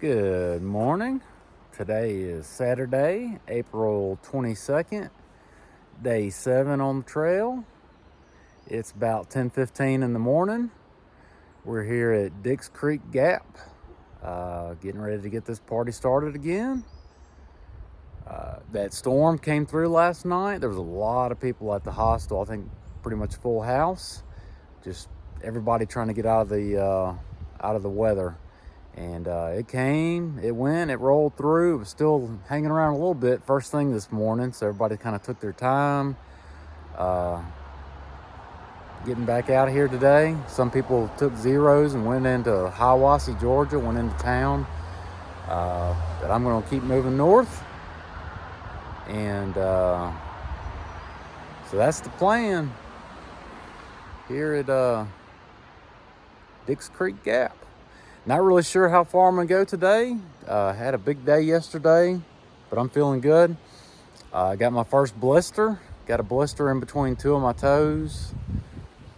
Good morning. Today is Saturday, April 22nd, day 7 on the trail. It's about 10:15 in the morning. We're here at Dix Creek Gap, getting ready to get this party started again. That storm came through last night. There was a lot of people at the hostel. I think pretty much full house. Just everybody trying to get out of the weather. And it came, it went, it rolled through. It was still hanging around a little bit first thing this morning, so everybody kind of took their time getting back out of here today. Some people took zeros and went into Hiawassee, Georgia, went into town. But I'm going to keep moving north. And so that's the plan here at Dix Creek Gap. Not really sure how far I'm gonna go today. Had a big day yesterday, but I'm feeling good. I got my first blister. Got a blister in between two of my toes.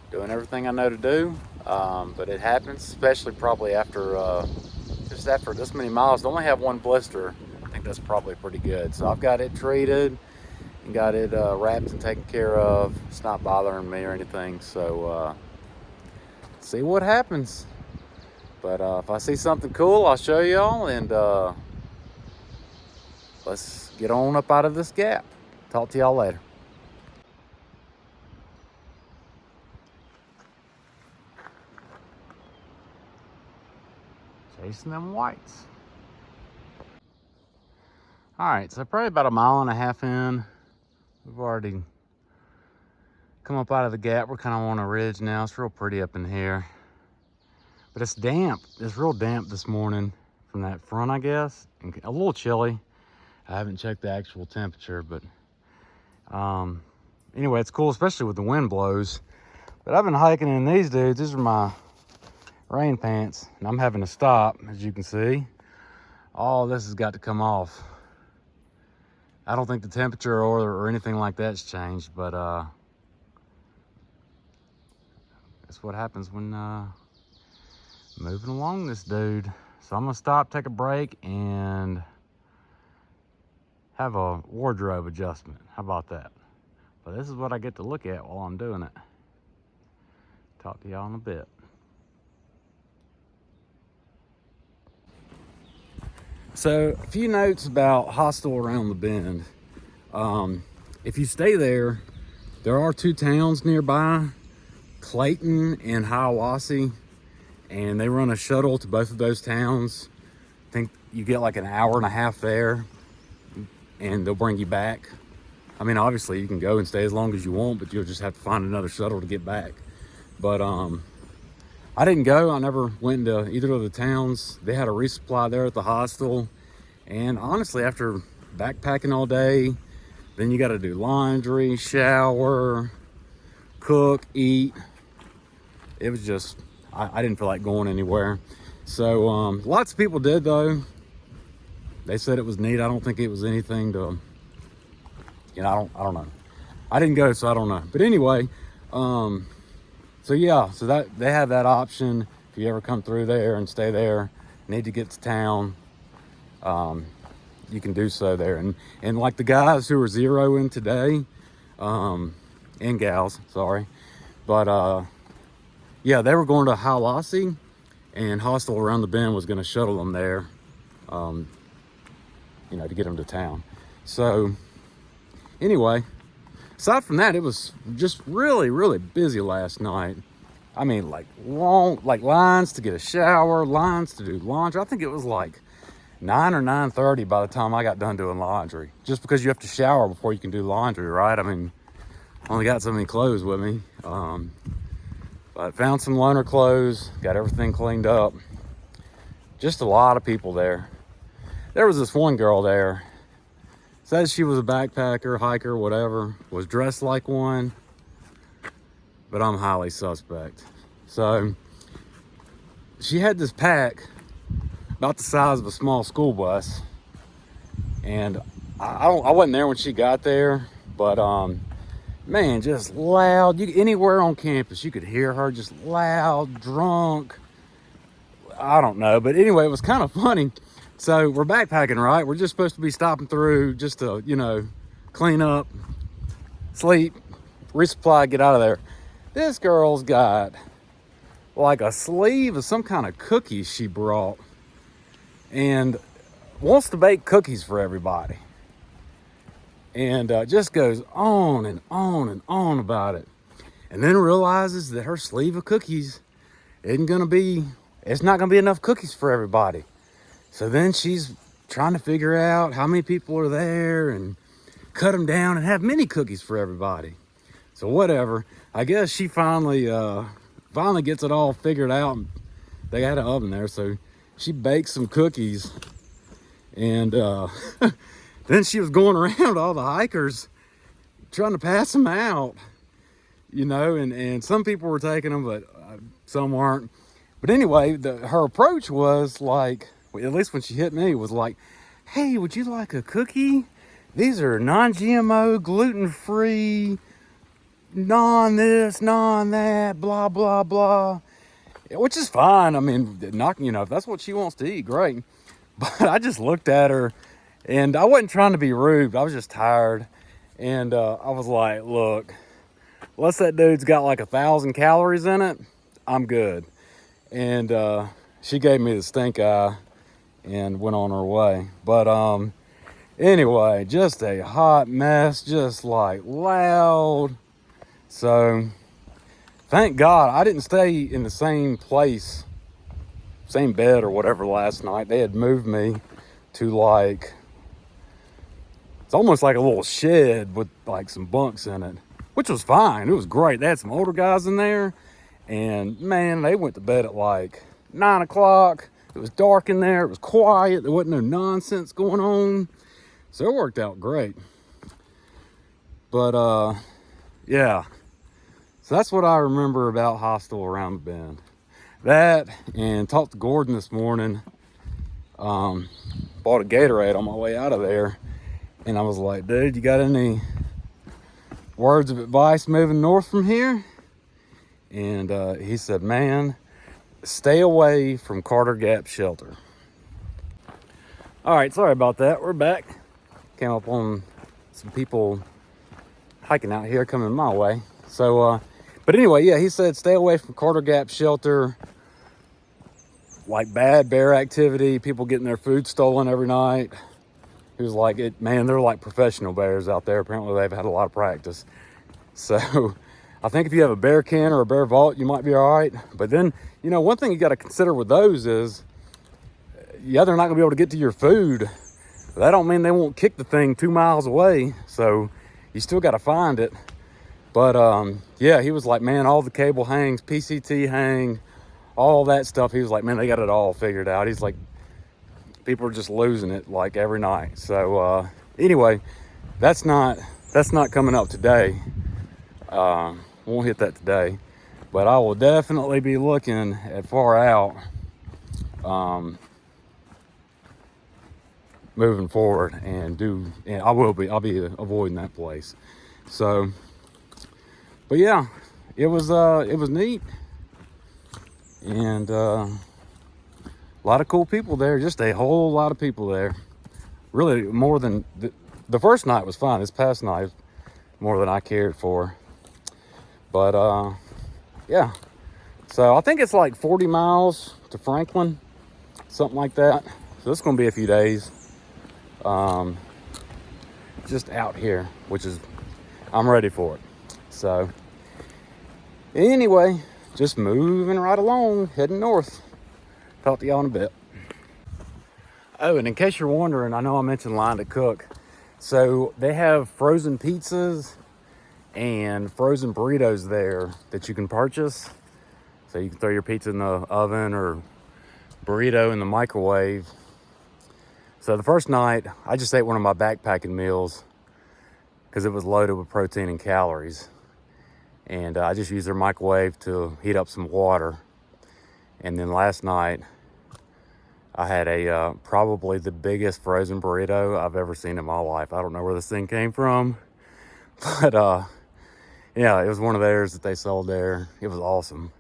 Doing everything I know to do, but it happens, especially probably after just after this many miles. To only have one blister, I think that's probably pretty good. So I've got it treated and got it wrapped and taken care of. It's not bothering me or anything. So see what happens. But if I see something cool, I'll show y'all, and let's get on up out of this gap. Talk to y'all later. Chasing them whites. All right, so probably about a mile and a half in. We've already come up out of the gap. We're kind of on a ridge now. It's real pretty up in here. But it's damp. It's real damp this morning from that front, I guess. And a little chilly. I haven't checked the actual temperature, but anyway, it's cool, especially with the wind blows. But I've been hiking in these dudes. These are my rain pants, and I'm having to stop, as you can see. All this has got to come off. I don't think the temperature or anything like that's changed, but that's what happens when moving along this dude. So I'm gonna stop, take a break, and have a wardrobe adjustment. How about that? But this is what I get to look at while I'm doing it. Talk to y'all in a bit. So a few notes about Hostel Around the Bend. If you stay there, there are two towns nearby, Clayton and Hiawassee. And they run a shuttle to both of those towns. I think you get like an hour and a half there, and they'll bring you back. I mean, obviously you can go and stay as long as you want, but you'll just have to find another shuttle to get back. But I didn't go. I never went into either of the towns. They had a resupply there at the hostel. And honestly, after backpacking all day, then you got to do laundry, shower, cook, eat. It was just, I didn't feel like going anywhere. So lots of people did though. They said it was neat. I don't think it was anything to, I don't know. I didn't go, so I don't know. But anyway, so yeah, so that they have that option. If you ever come through there and stay there, need to get to town, you can do so there. And like the guys who are zeroing today, and gals, sorry, but yeah, they were going to Hiawassee, and Hostel Around the Bend was going to shuttle them there, to get them to town. So anyway, aside from that, it was just really, really busy last night. I mean, like long, like lines to get a shower, lines to do laundry. I think it was like 9 or 9:30 by the time I got done doing laundry, just because you have to shower before you can do laundry, right? I mean, I only got so many clothes with me. But found some loaner clothes, got everything cleaned up. Just a lot of people there. There was this one girl there, said she was a backpacker, hiker, whatever, was dressed like one, but I'm highly suspect. So she had this pack about the size of a small school bus, and I wasn't there when she got there, but man, just loud. Anywhere on campus, you could hear her, just loud, drunk. I don't know. But anyway, it was kind of funny. So we're backpacking, right? We're just supposed to be stopping through just to, you know, clean up, sleep, resupply, get out of there. This girl's got like a sleeve of some kind of cookies she brought and wants to bake cookies for everybody. And just goes on and on and on about it. And then realizes that her sleeve of cookies it's not gonna be enough cookies for everybody. So then she's trying to figure out how many people are there and cut them down and have mini cookies for everybody. So whatever, I guess she finally gets it all figured out. They had an oven there, so she baked some cookies, and then she was going around all the hikers trying to pass them out, you know, and some people were taking them, but some weren't. But anyway, her approach was like, at least when she hit me, was like, hey, would you like a cookie? These are non-GMO, gluten-free, non-this, non-that, blah, blah, blah. Which is fine. I mean, you know, if that's what she wants to eat, great. But I just looked at her, and I wasn't trying to be rude. I was just tired. And I was like, look, unless that dude's got like 1,000 calories in it, I'm good. And she gave me the stink eye and went on her way. But anyway, just a hot mess, just like loud. So thank God I didn't stay in the same place, same bed or whatever last night. They had moved me to like, it's almost like a little shed with like some bunks in it, which was fine. It was great. They had some older guys in there, and man, they went to bed at like 9 o'clock. It was dark in there. It was quiet. There wasn't no nonsense going on. So it worked out great. But yeah. So that's what I remember about Hostel Around the Bend. That, and talked to Gordon this morning. Bought a Gatorade on my way out of there. And I was like, dude, you got any words of advice moving north from here? And he said, man, stay away from Carter Gap Shelter. All right, sorry about that. We're back. Came up on some people hiking out here coming my way. So, but anyway, yeah, he said stay away from Carter Gap Shelter. Like bad bear activity, people getting their food stolen every night. He was like, man, they're like professional bears out there. Apparently they've had a lot of practice. So I think if you have a bear can or a bear vault, you might be all right. But then, you know, one thing you got to consider with those is, yeah, they're not gonna be able to get to your food. That don't mean they won't kick the thing 2 miles away. So you still got to find it. But yeah, he was like, man, all the cable hangs, PCT hang, all that stuff. He was like, man, they got it all figured out. He's like, people are just losing it like every night. So anyway, that's not coming up today. Won't hit that today, but I will definitely be looking at far out moving forward, and I'll be avoiding that place. So, but yeah, it was neat, and a lot of cool people there. Just a whole lot of people there. Really more than the first night was fine. This past night, more than I cared for. But yeah. So I think it's like 40 miles to Franklin, something like that. So it's going to be a few days. Just out here, which is, I'm ready for it. So anyway, just moving right along, heading north. Talk to y'all in a bit. Oh, and in case you're wondering, I know I mentioned Line to Cook. So they have frozen pizzas and frozen burritos there that you can purchase. So you can throw your pizza in the oven or burrito in the microwave. So the first night, I just ate one of my backpacking meals because it was loaded with protein and calories. And I just used their microwave to heat up some water. And then last night, I had probably the biggest frozen burrito I've ever seen in my life. I don't know where this thing came from, but yeah, it was one of theirs that they sold there. It was awesome.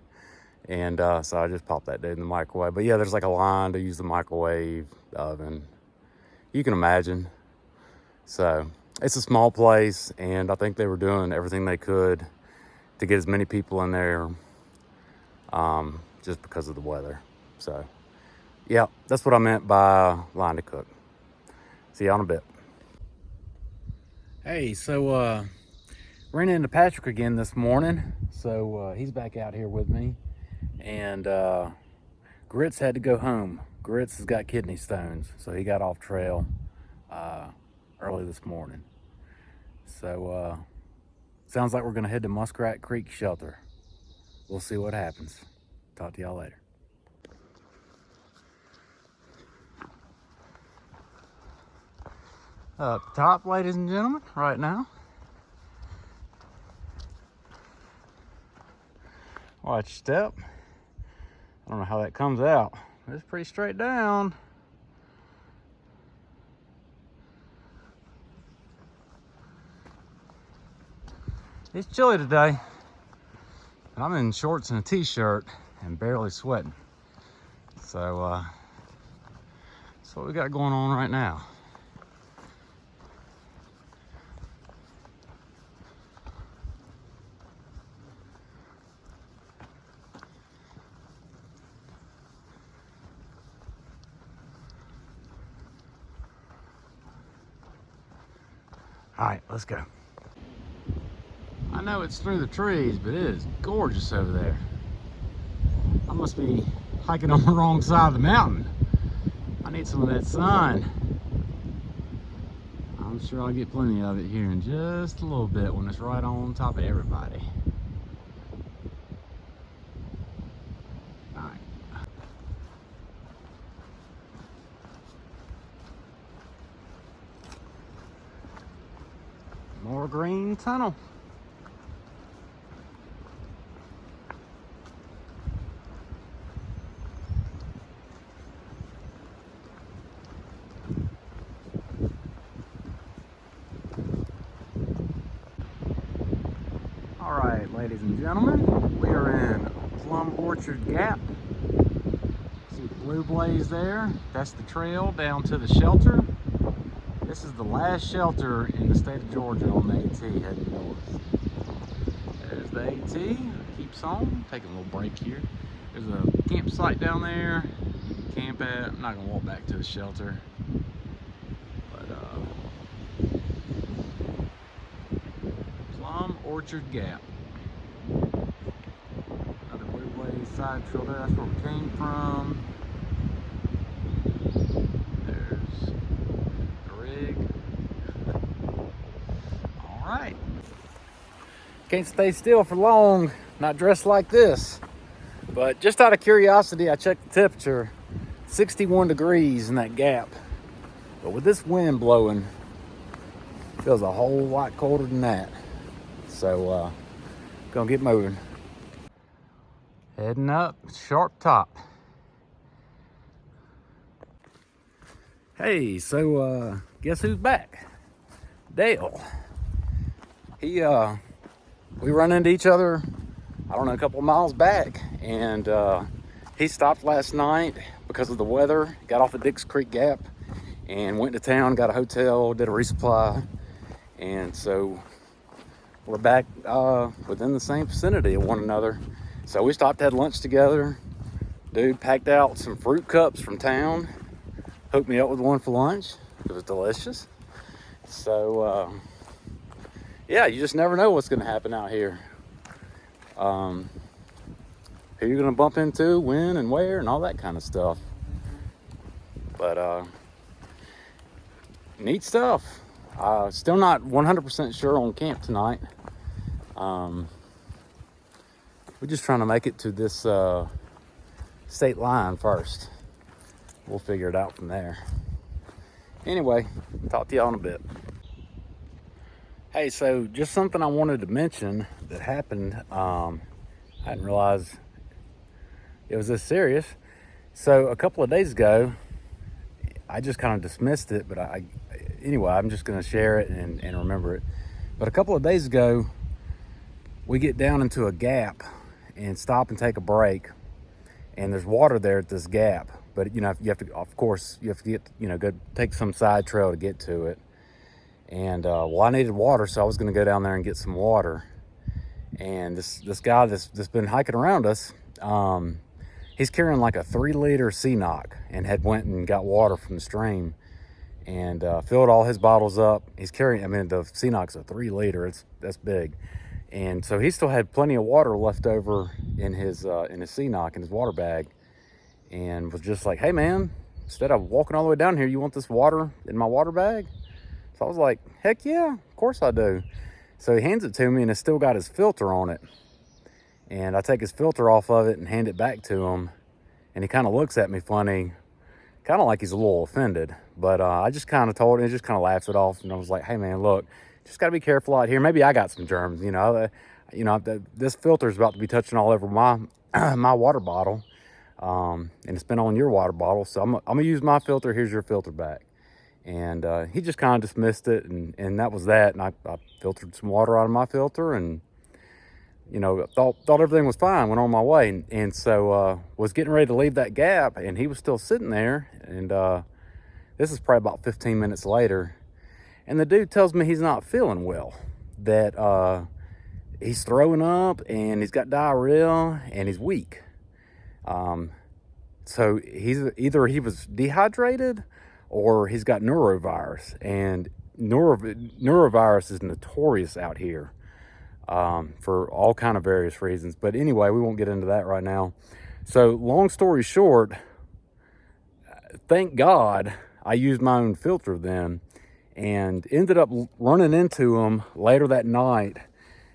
And so I just popped that dude in the microwave. But yeah, there's like a line to use the microwave, oven. You can imagine. So it's a small place, and I think they were doing everything they could to get as many people in there, just because of the weather. So yeah, that's what I meant by line to cook. See you in a bit. Hey, so ran into Patrick again this morning. So he's back out here with me, and Grits had to go home. Grits has got kidney stones, so he got off trail early this morning. So sounds like we're gonna head to Muskrat Creek Shelter. We'll see what happens. Talk to y'all later. Up top, ladies and gentlemen, right now. Watch your step. I don't know how that comes out. It's pretty straight down. It's chilly today. I'm in shorts and a t-shirt and barely sweating. So that's what we got going on right now. All right, let's go. I know it's through the trees, but it is gorgeous over there. I must be hiking on the wrong side of the mountain. I need some of that sun. I'm sure I'll get plenty of it here in just a little bit when it's right on top of everybody. All right. More green tunnel. All right, ladies and gentlemen, we are in Plum Orchard Gap. See the blue blaze there? That's the trail down to the shelter. This is the last shelter in the state of Georgia on the AT heading north. There's the AT, keeps on, taking a little break here. There's a campsite down there, camp at. I'm not gonna walk back to the shelter, but Plum Orchard Gap. Another blue blaze side trail there, that's where we came from. There's the rig. All right. Can't stay still for long, not dressed like this. But just out of curiosity, I checked the temperature, 61 degrees in that gap. But with this wind blowing, it feels a whole lot colder than that. So, gonna get moving. Heading up, Sharp Top. Hey, so guess who's back? Dale. We run into each other, I don't know, a couple of miles back, and he stopped last night because of the weather. Got off at Dix Creek Gap and went to town, got a hotel, did a resupply, and so we're back within the same vicinity of one another. So we stopped, had lunch together. Dude packed out some fruit cups from town, hooked me up with one for lunch. It was delicious. So yeah, you just never know what's gonna happen out here. Who you're gonna bump into, when and where, and all that kind of stuff. But neat stuff. Still not 100% sure on camp tonight. We're just trying to make it to this state line first. We'll figure it out from there. Anyway, talk to y'all in a bit. Hey, so just something I wanted to mention that happened. I didn't realize it was this serious. So a couple of days ago, I just kind of dismissed it, but anyway, I'm just going to share it and remember it. But a couple of days ago, we get down into a gap, and stop and take a break. And there's water there at this gap, but you know, you have to, of course, you have to get, you know, go take some side trail to get to it. And well, I needed water, so I was going to go down there and get some water. And this guy that's been hiking around us, he's carrying like a 3-liter sea knock, and had went and got water from the stream, and filled all his bottles up. He's carrying, I mean, the sea knock's a 3-liter. That's big. And so he still had plenty of water left over in his sea knock, in his water bag, and was just like, hey man, instead of walking all the way down here, you want this water in my water bag? So I was like, heck yeah, of course I do. So he hands it to me, and it's still got his filter on it. And I take his filter off of it and hand it back to him, and he kind of looks at me funny, kind of like he's a little offended. But I just kind of told him, he just kind of laughs it off, and I was like, hey man, look, just got to be careful out here. Maybe I got some germs, you know. This filter is about to be touching all over my my water bottle, and it's been on your water bottle. So I'm gonna use my filter. Here's your filter back. And he just kind of dismissed it, and that was that. And I filtered some water out of my filter, and you know, thought everything was fine. Went on my way, and so was getting ready to leave that gap, and he was still sitting there. And this is probably about 15 minutes later. And the dude tells me he's not feeling well, that he's throwing up, and he's got diarrhea, and he's weak. So either he was dehydrated, or he's got neurovirus. And neurovirus is notorious out here for all kind of various reasons. But anyway, we won't get into that right now. So long story short, thank God I used my own filter then, and ended up running into him later that night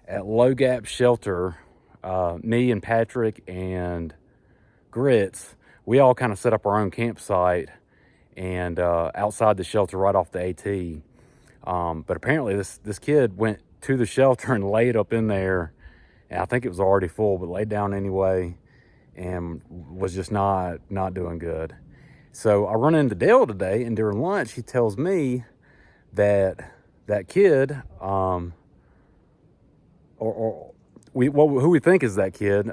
at Low Gap Shelter. Me and Patrick and Grits, we all kind of set up our own campsite, and outside the shelter right off the AT. But apparently this kid went to the shelter and laid up in there, and I think it was already full, but laid down anyway, and was just not doing good. So I run into Dale today, and during lunch he tells me that kid, who we think is that kid,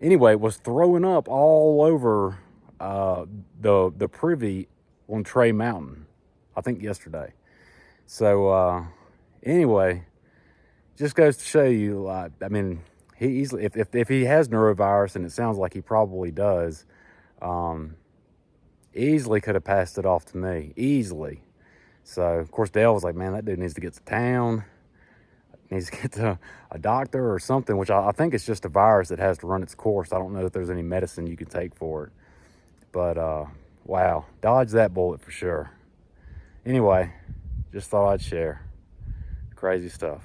anyway, was throwing up all over the privy on Trey Mountain, I think yesterday. So anyway, just goes to show you, I mean, he easily, if he has neurovirus, and it sounds like he probably does, easily could have passed it off to me, easily. So of course Dale was like, man, that dude needs to get to town, needs to get to a doctor or something, which I think it's just a virus that has to run its course. I don't know if there's any medicine you can take for it. But wow, dodge that bullet for sure. Anyway, just thought I'd share. Crazy stuff.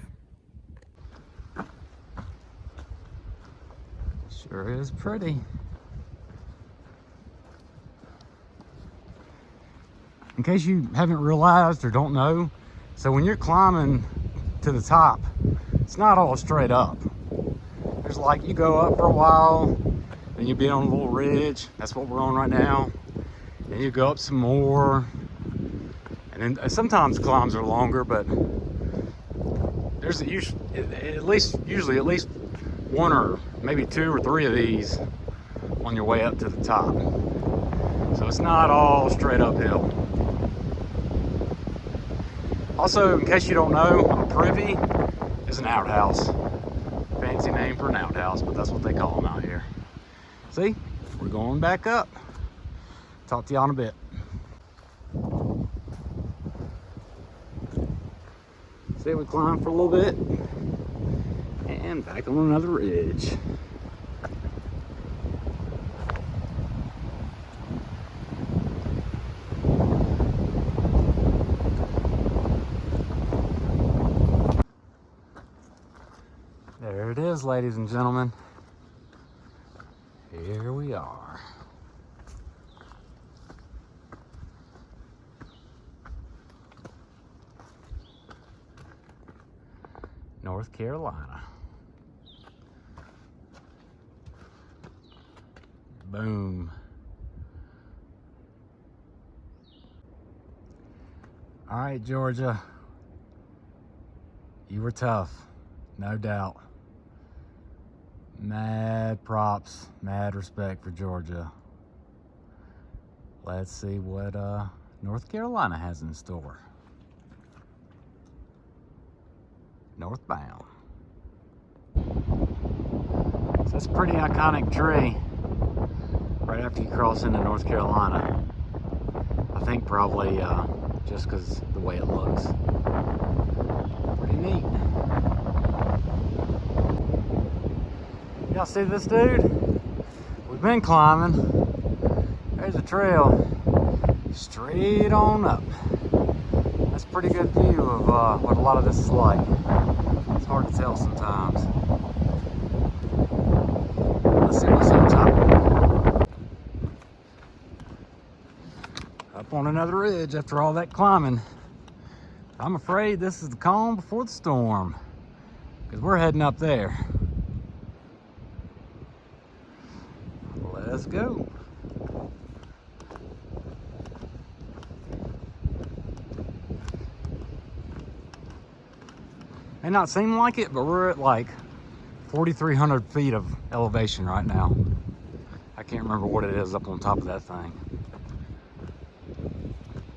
Sure is pretty. In case you haven't realized or don't know, so when you're climbing to the top, it's not all straight up. There's like, you go up for a while, then you'll be on a little ridge. That's what we're on right now. Then you go up some more, and then sometimes climbs are longer, but there's usually at least one or maybe 2 or 3 of these on your way up to the top. So it's not all straight uphill. Also, in case you don't know, a privy is an outhouse. Fancy name for an outhouse, but that's what they call them out here. See, we're going back up. Talk to y'all in a bit. See, we climbed for a little bit and back on another ridge. There it is, ladies and gentlemen. Here we are. North Carolina. Boom. All right, Georgia. You were tough, no doubt. Mad props, mad respect for Georgia. Let's see what North Carolina has in store. Northbound. So that's a pretty iconic tree right after you cross into North Carolina. I think probably just because the way it looks. Pretty neat. Y'all see this dude? We've been climbing. There's a trail straight on up. That's a pretty good view of what a lot of this is like. It's hard to tell sometimes. Let's see what's on top. Up on another ridge after all that climbing. I'm afraid this is the calm before the storm, because we're heading up there. Let's go. May not seem like it, but we're at like 4,300 feet of elevation right now. I can't remember what it is up on top of that thing.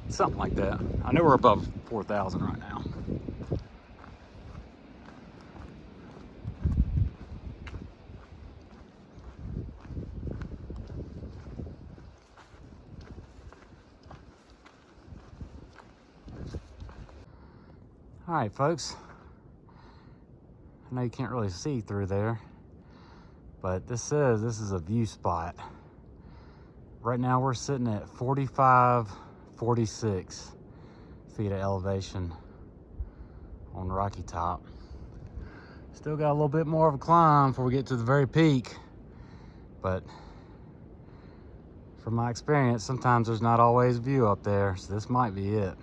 Something like that. I know we're above 4,000 right now. All right, folks. I know you can't really see through there, but this says this is a view spot. Right now we're sitting at 45, 46 feet of elevation on Rocky Top. Still got a little bit more of a climb before we get to the very peak, but from my experience, sometimes there's not always a view up there, so this might be it.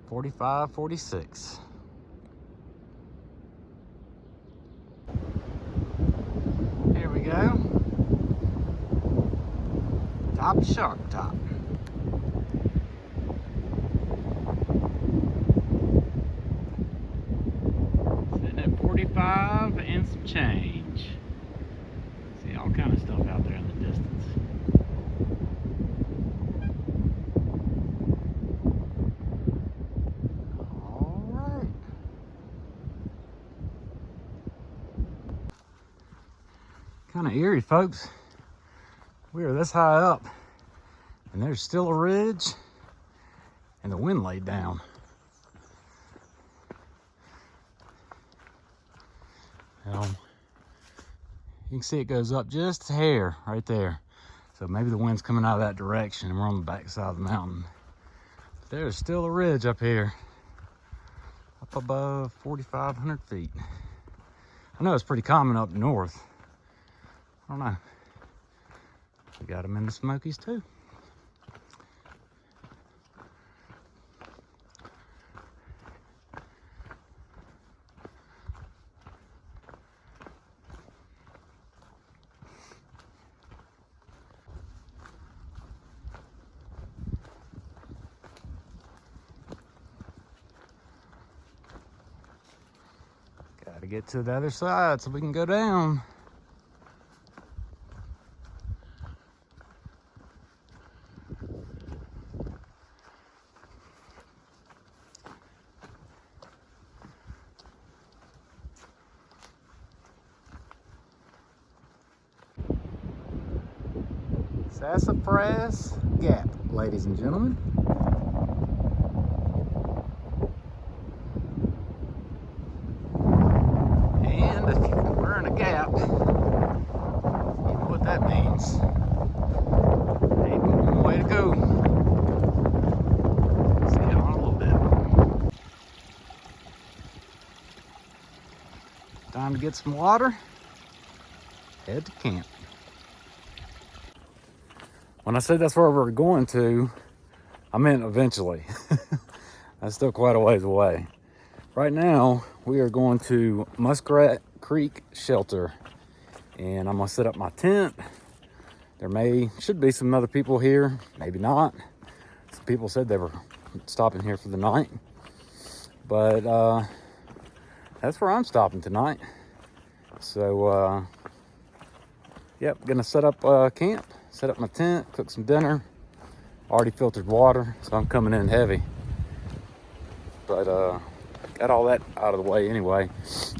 45, 46. Here we go. Top Shark Top. Sitting at 45 and some change. See all kind of stuff out there in the distance. Kind of eerie, folks. We are this high up and there's still a ridge and the wind laid down. Now, you can see it goes up just a hair right there. So maybe the wind's coming out of that direction and we're on the back side of the mountain. But there's still a ridge up here, up above 4,500 feet. I know it's pretty common up north. I don't know. We got them in the Smokies too. Got to get to the other side so we can go down. Sassafras Gap, ladies and gentlemen. And if we're in a gap, you know what that means. Ain't one way to go. See it on a little bit. Time to get some water. Head to camp. When I said that's where we're going to, I meant eventually. That's still quite a ways away. Right now, we are going to Muskrat Creek Shelter. And I'm gonna set up my tent. There should be some other people here, maybe not. Some people said they were stopping here for the night. But that's where I'm stopping tonight. So, yep, gonna set up camp, set up my tent, cook some dinner. Already filtered water, so I'm coming in heavy. But got all that out of the way anyway.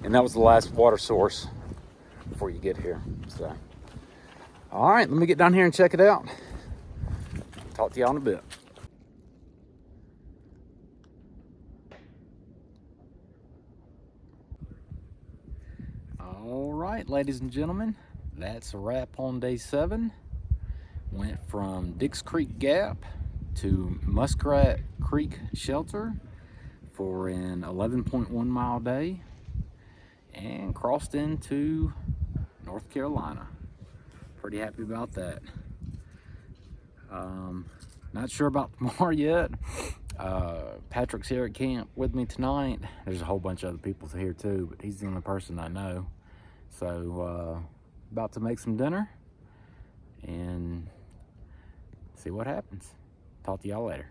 And that was the last water source before you get here. So, all right, let me get down here and check it out. Talk to y'all in a bit. All right, ladies and gentlemen, that's a wrap on day 7. Went from Dix Creek Gap to Muskrat Creek Shelter for an 11.1 mile day and crossed into North Carolina. Pretty happy about that. Not sure about tomorrow yet. Patrick's here at camp with me tonight. There's a whole bunch of other people here too, but he's the only person I know. So about to make some dinner and see what happens. Talk to y'all later.